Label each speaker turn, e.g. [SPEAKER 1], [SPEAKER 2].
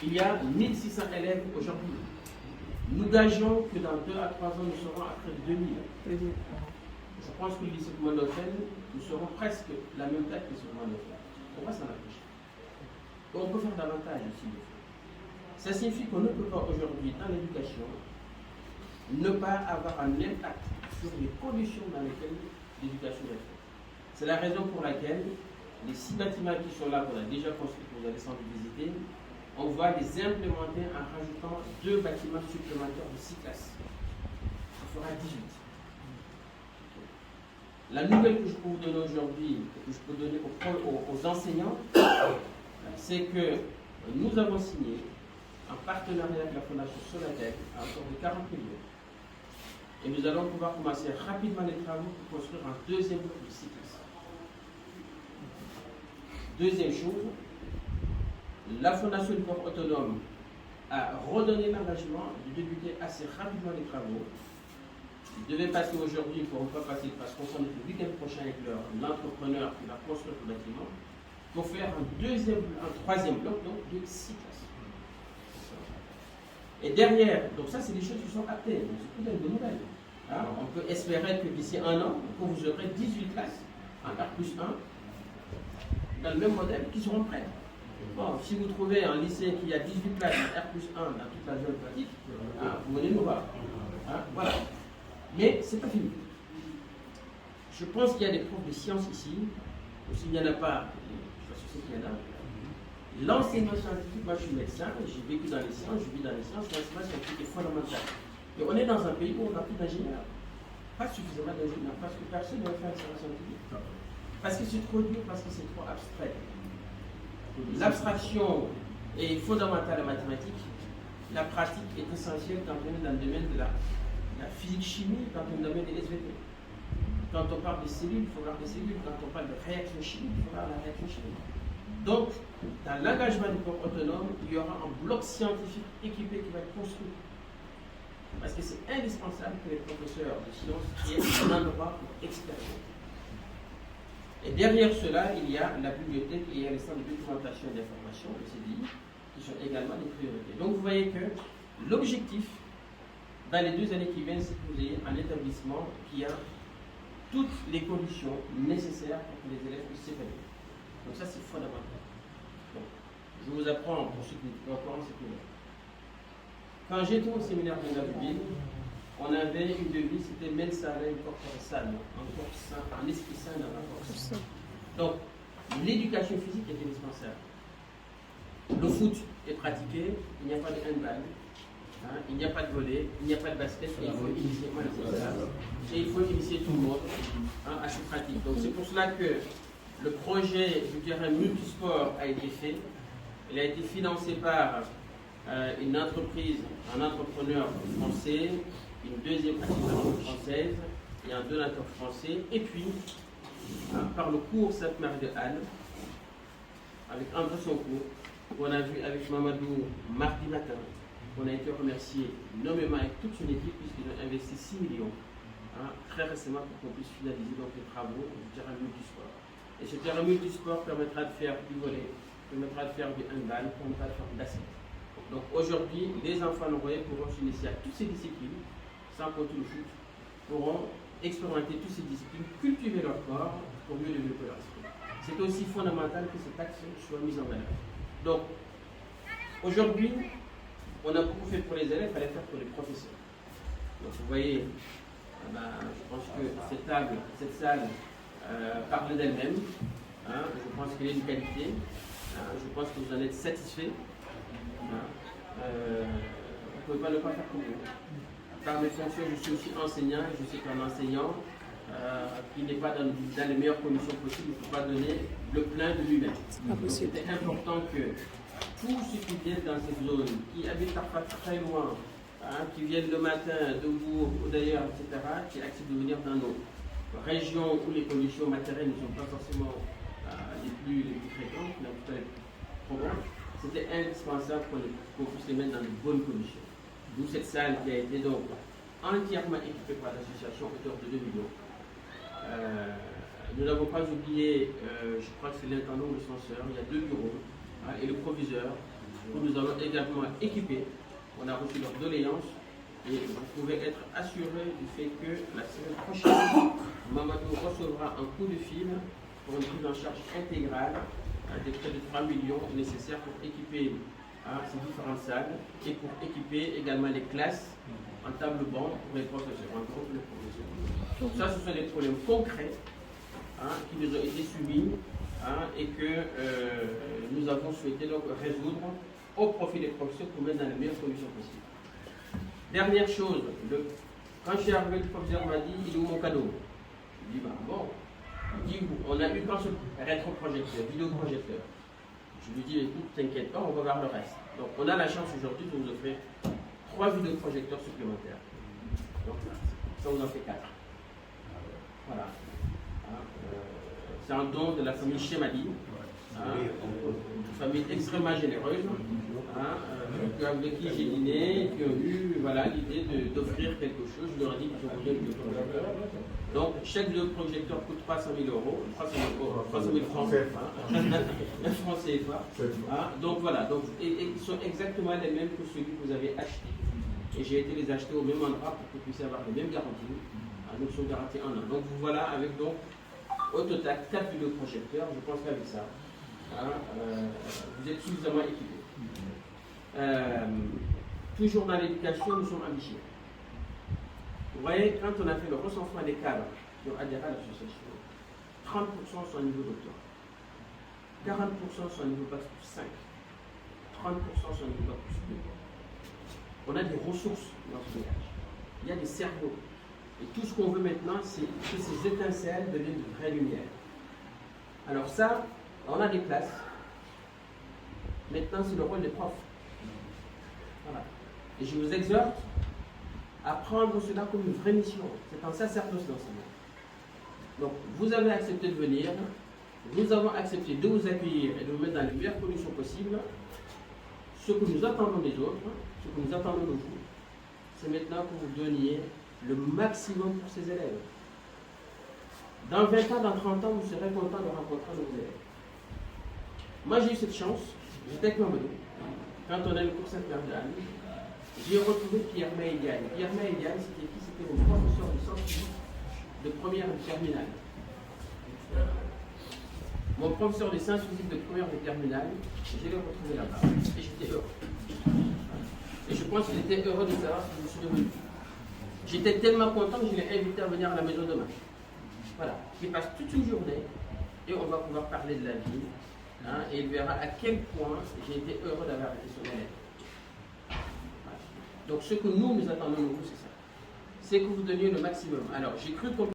[SPEAKER 1] il y a 1600 élèves aujourd'hui. Nous gageons que dans 2 à 3 ans, nous serons à près de 2000. Je pense que le lycée Mandofel, nous serons presque la même taille que ce Mandofel. On va s'en approcher. On peut faire davantage aussi. Ça signifie qu'on ne peut pas aujourd'hui, dans l'éducation, ne pas avoir un impact sur les conditions dans lesquelles l'éducation est faite. C'est la raison pour laquelle les 6 bâtiments qui sont là, qu'on a déjà construits, que vous allez sans doute visiter, on va les implémenter en rajoutant 2 bâtiments supplémentaires de 6 classes. Ça fera 18. La nouvelle que je peux vous donner aujourd'hui, que je peux donner aux enseignants, c'est que nous avons signé un partenariat avec la Fondation Solatec à hauteur de 40 millions. Et nous allons pouvoir commencer rapidement les travaux pour construire un deuxième bloc de 6 classes. Deuxième chose, la Fondation du Port Autonome a redonné l'engagement de débuter assez rapidement les travaux. Ils devaient passer aujourd'hui, ils ne pourront pas passer parce qu'on s'en est le week-end prochain avec l'entrepreneur qui va construire le bâtiment, pour faire un troisième bloc donc, de 6 classes. Et derrière, donc ça c'est des choses qui sont actées, c'est tout une bonne nouvelle. Hein? On peut espérer que d'ici un an, vous aurez 18 classes en R+1 dans le même modèle qui seront prêtes. Bon, si vous trouvez un lycée qui a 18 classes en R+1 dans toute la zone pratique, vous venez nous voir. Hein? Voilà. Mais c'est pas fini. Je pense qu'il y a des profs de sciences ici, ou s'il n'y en a pas, je sais qu'il y en a. L'enseignement scientifique, moi je suis médecin, j'ai vécu dans les sciences, je vis dans les sciences, l'enseignement scientifique est fondamental. Et on est dans un pays où on n'a plus d'ingénieurs. Pas suffisamment d'ingénieurs, parce que personne ne veut faire l'enseignement scientifique. Parce que c'est trop dur, parce que c'est trop abstrait. L'abstraction est fondamentale en mathématiques. La pratique est essentielle quand on est dans le domaine de la physique-chimie, quand on est dans le domaine des SVT. Quand on parle des cellules, il faut voir des cellules. Quand on parle de réaction chimique, il faut voir la réaction chimique. Donc, dans l'engagement du corps autonome, il y aura un bloc scientifique équipé qui va être construit. Parce que c'est indispensable que les professeurs de sciences aient un endroit pour expérimenter. Et derrière cela, il y a la bibliothèque et il y a les centres de documentation et d'information, le CDI, qui sont également des priorités. Donc vous voyez que l'objectif, dans les 2 années qui viennent, c'est que vous ayez un établissement qui a toutes les conditions nécessaires pour que les élèves puissent s'épanouir. Donc ça, c'est fondamental. Donc, je vous apprends, pour ceux qui ne sont pas au courant, c'est que quand j'étais au séminaire de Naville, on avait une devise, c'était Mensare in corpore sano, un corps sain, un esprit sain dans un corps sain. Donc, l'éducation physique est indispensable. Le foot est pratiqué, il n'y a pas de handball, hein, il n'y a pas de volley, il n'y a pas de basket, et il faut initier, et il faut initier tout le monde hein, à cette pratique. Donc, c'est pour cela que le projet du terrain multisport a été fait. Il a été financé par une entreprise, un entrepreneur français, une deuxième association française et un donateur français, et puis par le cours Sainte-Marie de Anne, avec André Soncourt, qu'on a vu avec Mamadou mardi matin, qu'on a été remercié nommément avec toute son équipe, puisqu'ils ont investi 6 millions très récemment pour qu'on puisse finaliser donc, les travaux du terrain multisport. Et ce terrain multisport permettra de faire du volley, permettra de faire du handball, permettra de faire du basket. Donc aujourd'hui, les enfants envoyés pourront s'initier à toutes ces disciplines, sans compter le foot, pourront expérimenter toutes ces disciplines, cultiver leur corps pour mieux développer leur esprit. C'est aussi fondamental que cet axe soit mis en valeur. Donc, aujourd'hui, on a beaucoup fait pour les élèves, il fallait faire pour les professeurs. Donc vous voyez, je pense que cette salle parle d'elle-même. Je pense qu'elle est une qualité. Je pense que vous en êtes satisfait. Vous ne pouvez pas ne pas faire comme vous. Par mes fonctions, je suis aussi enseignant. Je sais qu'un enseignant qui n'est pas dans les meilleures conditions possibles ne peut pas donner le plein de lui-même. C'est important que tous ceux qui viennent dans cette zone, qui habitent parfois très loin, qui viennent le matin de Bourg ou d'ailleurs, etc., qui acceptent de venir dans nos régions où les conditions matérielles ne sont pas forcément les plus fréquentes, mais en tout cas probantes, c'était indispensable qu'on puisse les mettre dans de bonnes conditions. D'où cette salle qui a été donc entièrement équipée par l'association hauteur de 2 millions. Nous n'avons pas oublié, je crois que c'est l'intendant ou le censeur, il y a 2 bureaux et le proviseur. que nous allons également équiper. On a reçu leur doléance et vous pouvez être assuré du fait que la semaine prochaine, Mamadou recevra un coup de fil pour une prise en charge intégrale des près de 3 millions nécessaires pour équiper ces différentes salles et pour équiper également les classes en table-banc pour les professeurs, en groupe les professeurs. Ça, ce sont des problèmes concrets qui nous ont été soumis et que nous avons souhaité donc résoudre au profit des professeurs pour mettre dans les meilleures conditions possibles. Dernière chose, quand je suis arrivé, le professeur m'a dit, il est où mon cadeau? Je dis, bah bon, il dit, on a eu qu'un seul rétroprojecteur, vidéoprojecteur. Je lui dis, écoute, t'inquiète pas, on va voir le reste. Donc on a la chance aujourd'hui de vous offrir 3 vidéoprojecteurs supplémentaires. Donc ça vous en fait 4. Voilà. C'est un don de la famille Chemadi, une famille extrêmement généreuse, avec qui j'ai dîné, qui ont eu l'idée d'offrir quelque chose. Je leur ai dit qu'ils ont besoin de vidéoprojecteurs. Donc chaque vidéoprojecteur coûte 300 000 euros, 300 000 francs CFA. Donc voilà, ils sont exactement les mêmes que ceux que vous avez achetés. Et j'ai été les acheter au même endroit pour que vous puissiez avoir les mêmes garanties. Donc ils sont garantis 1 an. Donc vous voilà avec donc au total 4 vidéoprojecteurs. Je pense qu'avec ça, vous êtes suffisamment équipés. Toujours dans l'éducation, nous sommes ambitieux. Vous voyez, quand on a fait le recensement des cadres qui ont adhéré à l'association, 30% sont au niveau docteur, 40% sont au niveau bac plus 5, 30% sont au niveau bac plus 2. On a des ressources dans ce village. Il y a des cerveaux. Et tout ce qu'on veut maintenant, c'est que ces étincelles deviennent de vraies lumières. Alors ça, on a des places. Maintenant, c'est le rôle des profs. Voilà. Et je vous exhorte à prendre cela comme une vraie mission. C'est un sacerdoce d'enseignement. Donc, vous avez accepté de venir. Nous avons accepté de vous accueillir et de vous mettre dans les meilleures conditions possibles. Ce que nous attendons des autres, ce que nous attendons de vous, c'est maintenant que vous donniez le maximum pour ces élèves. Dans 20 ans, dans 30 ans, vous serez content de rencontrer nos élèves. Moi, j'ai eu cette chance. J'étais avec Mamadou. Quand on a eu le cours Saint-Pierre, j'ai retrouvé Pierre Maïdiane. Pierre Maïdiane, c'était qui? C'était mon professeur de sciences de première et de terminale. Mon professeur de sciences physiques de première et de terminale, je l'ai retrouvé là-bas. Et j'étais heureux. Et je pense qu'il était heureux de savoir que je suis devenu. J'étais tellement content que je l'ai invité à venir à la maison demain. Voilà. Il passe toute une journée et on va pouvoir parler de la vie. Et il verra à quel point j'ai été heureux d'avoir été son élève. Voilà. Donc ce que nous attendons de vous, c'est ça. C'est que vous donniez le maximum. Alors j'ai cru comprendre.